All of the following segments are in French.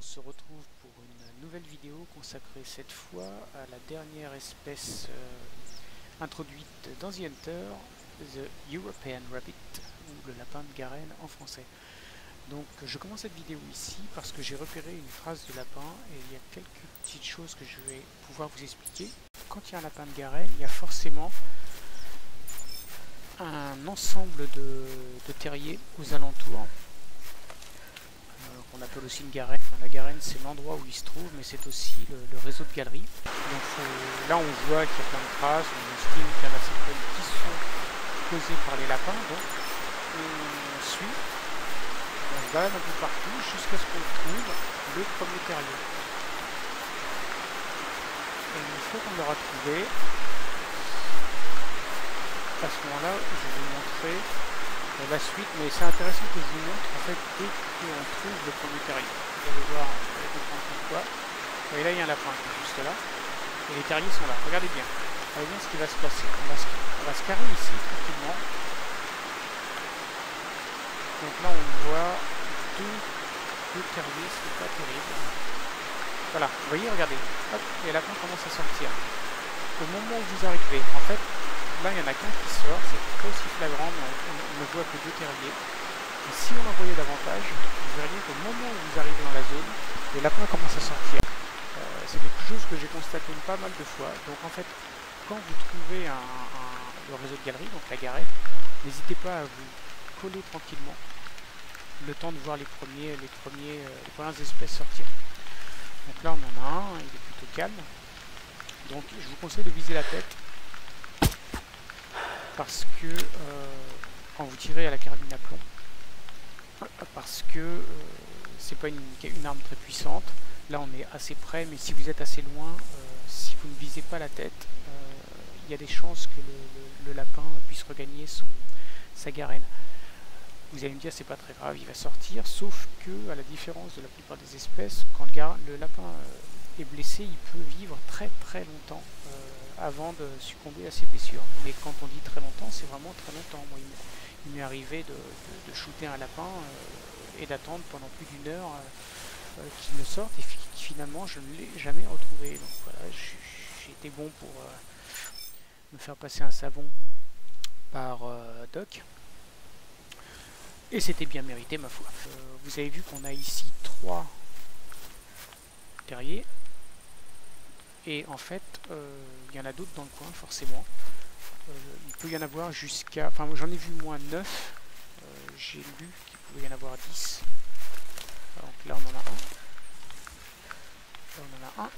se retrouve pour une nouvelle vidéo consacrée cette fois à la dernière espèce introduite dans The Hunter, The European Rabbit, ou le lapin de Garenne en français. Donc je commence cette vidéo ici parce que j'ai repéré une trace de lapin et il y a quelques petites choses que je vais pouvoir vous expliquer. Quand il y a un lapin de Garenne, il y a forcément un ensemble de terriers aux alentours, qu'on appelle aussi une garenne. La garenne, c'est l'endroit où il se trouve, mais c'est aussi le réseau de galeries. Donc là, on voit qu'il y a plein de traces, on estime qu'il y en a certaines qui sont causées par les lapins. Donc on suit, on se balade un peu partout jusqu'à ce qu'on trouve le premier terrier. Et une fois qu'on l'aura trouvé, à ce moment-là, je vais vous montrer la suite, mais c'est intéressant que je vous montre en fait dès qu'on trouve le premier terrier. Vous allez voir, vous allez comprendre pourquoi. Et là, il y a un lapin qui est juste là, et les terriers sont là. Regardez bien ce qui va se passer. On va se carrer ici tranquillement. Donc là, on voit deux terriers, c'est pas terrible. Voilà, vous voyez, regardez, hop, les lapins commencent à sortir. Au moment où vous arrivez, en fait, là, il n'y en a qu'un qui sort, c'est pas aussi flagrant, mais on ne voit que deux terriers. Et si on en voyait davantage, vous verriez qu'au moment où vous arrivez dans la zone, les lapins commencent à sortir. C'est quelque chose que j'ai constaté pas mal de fois. Donc en fait, quand vous trouvez le réseau de galeries, donc la garenne, n'hésitez pas à vous coller tranquillement, le temps de voir les premières espèces sortir. Donc là, on en a un, il est plutôt calme. Donc je vous conseille de viser la tête, parce que quand vous tirez à la carabine à plomb, parce que c'est pas une arme très puissante. Là on est assez près, mais si vous êtes assez loin, si vous ne visez pas la tête, il y a des chances que le lapin puisse regagner sa garenne. Vous allez me dire, c'est pas très grave, il va sortir, sauf que à la différence de la plupart des espèces, quand le lapin est blessé, il peut vivre très très longtemps avant de succomber à ses blessures. Mais quand on dit très longtemps, c'est vraiment très longtemps. Moi, il m'est arrivé de shooter un lapin et d'attendre pendant plus d'une heure qu'il ne sorte, et finalement je ne l'ai jamais retrouvé. Donc voilà, j'ai été bon pour me faire passer un savon par Doc, et c'était bien mérité, ma foi. Vous avez vu qu'on a ici 3 terriers. Et en fait, il y en a d'autres dans le coin, forcément. Il peut y en avoir jusqu'à... Enfin, j'en ai vu moins 9. J'ai lu qu'il pouvait y en avoir 10. Donc là, on en a un. Là, on en a un.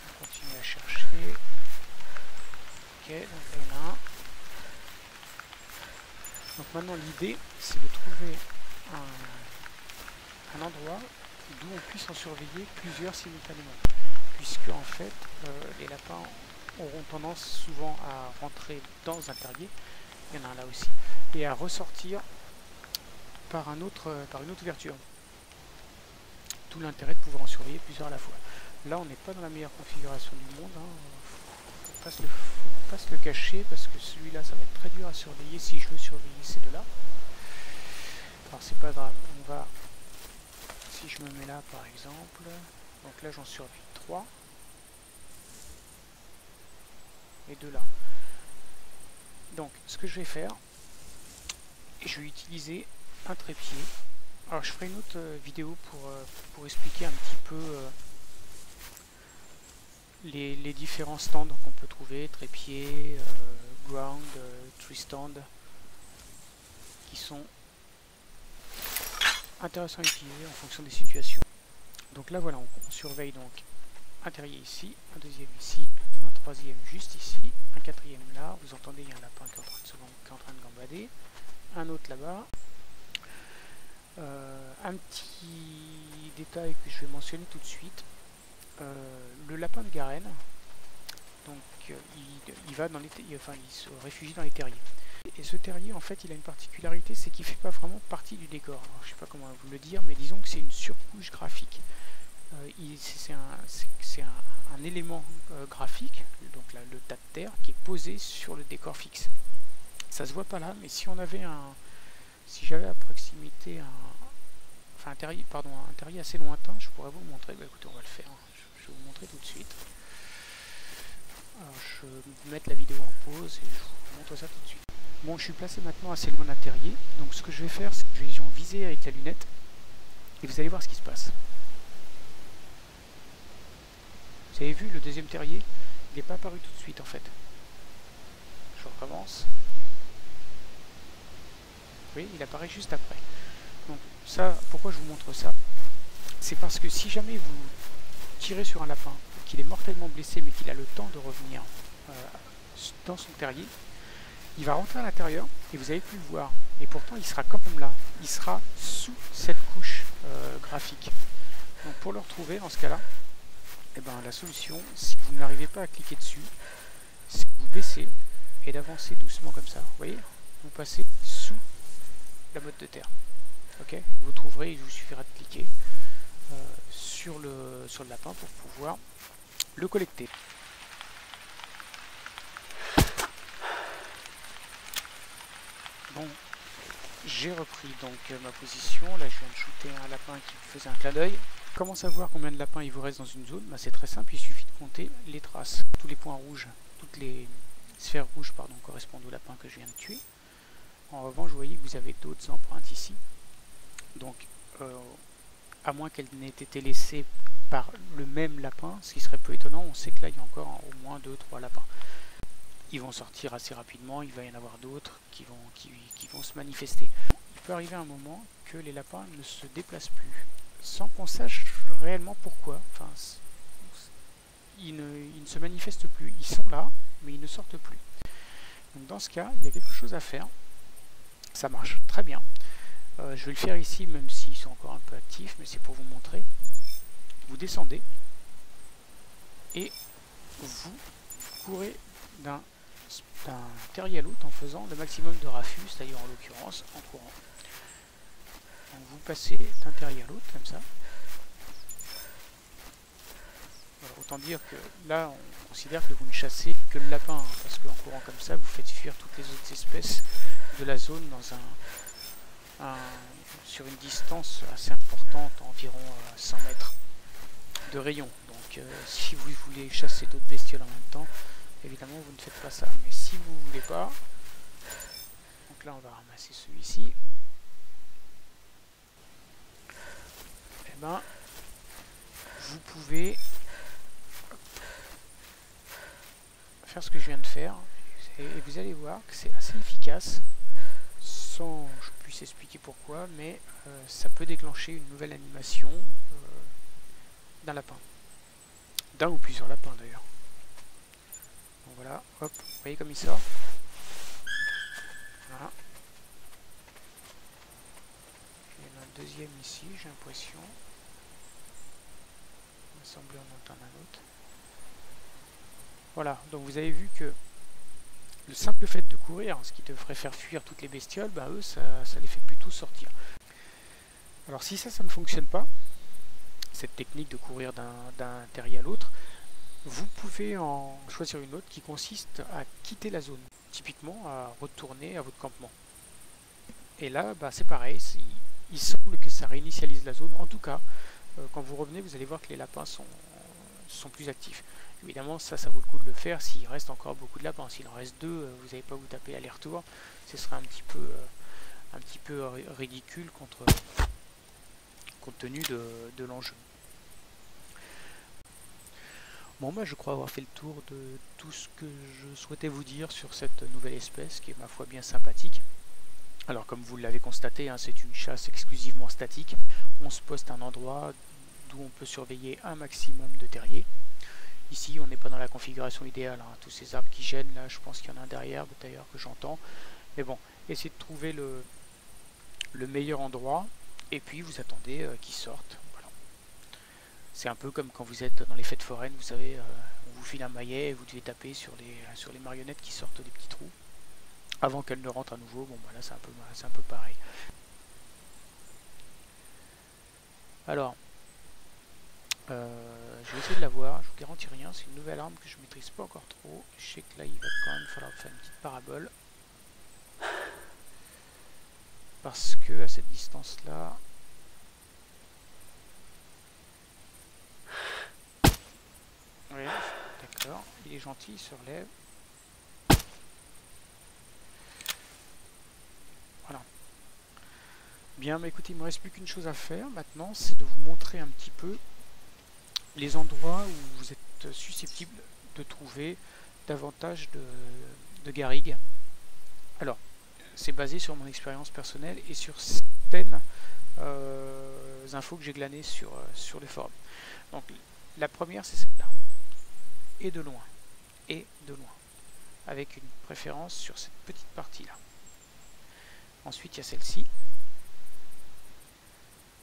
On continue à chercher. Ok, donc là, il y en a un. Donc maintenant, l'idée, c'est de trouver un endroit d'où on puisse en surveiller plusieurs simultanément, puisque en fait les lapins auront tendance souvent à rentrer dans un terrier, il y en a un là aussi, et à ressortir par une autre ouverture. Tout l'intérêt de pouvoir en surveiller plusieurs à la fois. Là on n'est pas dans la meilleure configuration du monde, faut pas se le cacher, parce que celui-là ça va être très dur à surveiller si je veux surveiller ces deux-là. Alors c'est pas grave, on va... Si je me mets là par exemple, donc là j'en surveille 3 et 2 là. Donc ce que je vais faire, je vais utiliser un trépied. Alors je ferai une autre vidéo pour expliquer un petit peu les différents stands qu'on peut trouver, trépied, ground, tree stand, qui sont intéressant à utiliser en fonction des situations. Donc là voilà, on surveille donc un terrier ici, un deuxième ici, un troisième juste ici, un quatrième là, vous entendez il y a un lapin qui est en train de gambader, un autre là-bas. Un petit détail que je vais mentionner tout de suite, le lapin de Garenne, donc il va dans il se réfugie dans les terriers. Et ce terrier, en fait, il a une particularité, c'est qu'il ne fait pas vraiment partie du décor. Alors, je ne sais pas comment vous le dire, mais disons que c'est une surcouche graphique. C'est un élément graphique, donc là, le tas de terre, qui est posé sur le décor fixe. Ça se voit pas là, mais si j'avais à proximité un terrier assez lointain, je pourrais vous le montrer. Bah, écoutez, on va le faire. Je vais vous montrer tout de suite. Alors, je vais mettre la vidéo en pause et je vous montre ça tout de suite. Bon, je suis placé maintenant assez loin d'un terrier. Donc, ce que je vais faire, c'est que je vais en viser avec la lunette et vous allez voir ce qui se passe. Vous avez vu, le deuxième terrier, il n'est pas apparu tout de suite en fait. Je recommence. Oui, il apparaît juste après. Donc ça, pourquoi je vous montre ça? C'est parce que si jamais vous tirez sur un lapin, qu'il est mortellement blessé mais qu'il a le temps de revenir dans son terrier, il va rentrer à l'intérieur et vous n'allez plus le voir. Et pourtant il sera quand même là. Il sera sous cette couche graphique. Donc pour le retrouver dans ce cas-là, eh ben, la solution, si vous n'arrivez pas à cliquer dessus, c'est de vous baisser et d'avancer doucement comme ça. Vous voyez? Vous passez sous la motte de terre. Ok, vous trouverez, il vous suffira de cliquer sur le lapin pour pouvoir le collecter. Bon, j'ai repris donc ma position. Là, je viens de shooter un lapin qui me faisait un clin d'œil. Comment savoir combien de lapins il vous reste dans une zone? Bah, c'est très simple, il suffit de compter les traces. Tous les points rouges, toutes les sphères rouges pardon, correspondent au lapin que je viens de tuer. En revanche, vous voyez que vous avez d'autres empreintes ici. Donc, à moins qu'elles n'aient été laissées par le même lapin, ce qui serait peu étonnant, on sait que là, il y a encore au moins 2-3 lapins. Ils vont sortir assez rapidement, il va y en avoir d'autres qui vont se manifester. Il peut arriver un moment que les lapins ne se déplacent plus, sans qu'on sache réellement pourquoi. Enfin, ils ne se manifestent plus. Ils sont là, mais ils ne sortent plus. Donc dans ce cas, il y a quelque chose à faire. Ça marche très bien. Je vais le faire ici, même s'ils sont encore un peu actifs, mais c'est pour vous montrer. Vous descendez et vous courez d'un terrier à l'autre en faisant le maximum de raffus, c'est-à-dire en l'occurrence en courant. Donc vous passez d'un terrier à l'autre comme ça. Voilà, autant dire que là on considère que vous ne chassez que le lapin, hein, parce qu'en courant comme ça vous faites fuir toutes les autres espèces de la zone dans sur une distance assez importante, environ 100 mètres de rayon. Donc si vous voulez chasser d'autres bestioles en même temps, évidemment vous ne faites pas ça. Mais si vous ne voulez pas, donc là on va ramasser celui-ci, et ben vous pouvez faire ce que je viens de faire et vous allez voir que c'est assez efficace, sans que je puisse expliquer pourquoi, mais ça peut déclencher une nouvelle animation d'un lapin, d'un ou plusieurs lapins d'ailleurs. Donc voilà, hop, vous voyez comme il sort. Voilà. Il y en a un deuxième ici, j'ai l'impression. Il me semblait en entendre un autre. Voilà, donc vous avez vu que le simple fait de courir, ce qui devrait faire fuir toutes les bestioles, bah eux, ça les fait plutôt sortir. Alors si ça ne fonctionne pas, cette technique de courir d'un terrier à l'autre, vous pouvez en choisir une autre qui consiste à quitter la zone, typiquement à retourner à votre campement. Et là, bah, c'est pareil, il semble que ça réinitialise la zone. En tout cas, quand vous revenez, vous allez voir que les lapins sont plus actifs. Évidemment, ça vaut le coup de le faire s'il reste encore beaucoup de lapins. S'il en reste deux, vous n'allez pas vous taper aller-retour. Ce serait un petit peu ridicule compte tenu de l'enjeu. Bon, bah, je crois avoir fait le tour de tout ce que je souhaitais vous dire sur cette nouvelle espèce qui est ma foi bien sympathique. Alors comme vous l'avez constaté, hein, c'est une chasse exclusivement statique. On se poste à un endroit d'où on peut surveiller un maximum de terriers. Ici on n'est pas dans la configuration idéale, hein. Tous ces arbres qui gênent là, je pense qu'il y en a un derrière d'ailleurs que j'entends. Mais bon, essayez de trouver le meilleur endroit et puis vous attendez qu'ils sortent. Voilà. C'est un peu comme quand vous êtes dans les fêtes foraines, vous savez, on vous file un maillet et vous devez taper sur les marionnettes qui sortent des petits trous avant qu'elles ne rentrent à nouveau. Bon bah là c'est un peu pareil. Alors je vais essayer de la voir, je vous garantis rien, c'est une nouvelle arme que je maîtrise pas encore trop. Je sais que là il va quand même falloir faire une petite parabole. Parce que à cette distance là, est gentil, il se relève. Voilà. Bien, bah écoutez, il ne me reste plus qu'une chose à faire maintenant, c'est de vous montrer un petit peu les endroits où vous êtes susceptible de trouver davantage de garrigues. Alors, c'est basé sur mon expérience personnelle et sur certaines infos que j'ai glanées sur les forums. Donc, la première, c'est celle-là. Et de loin. Et de loin. Avec une préférence sur cette petite partie-là. Ensuite, il y a celle-ci.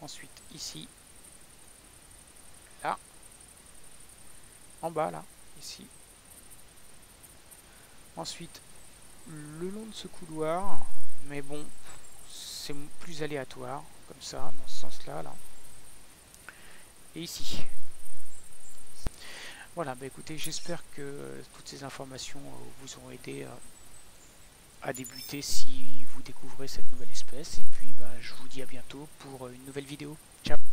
Ensuite, ici. Là. En bas, là. Ici. Ensuite, le long de ce couloir. Mais bon, c'est plus aléatoire. Comme ça, dans ce sens-là. Là. Et ici. Voilà, bah écoutez, j'espère que toutes ces informations vous ont aidé à débuter si vous découvrez cette nouvelle espèce. Et puis, bah, je vous dis à bientôt pour une nouvelle vidéo. Ciao!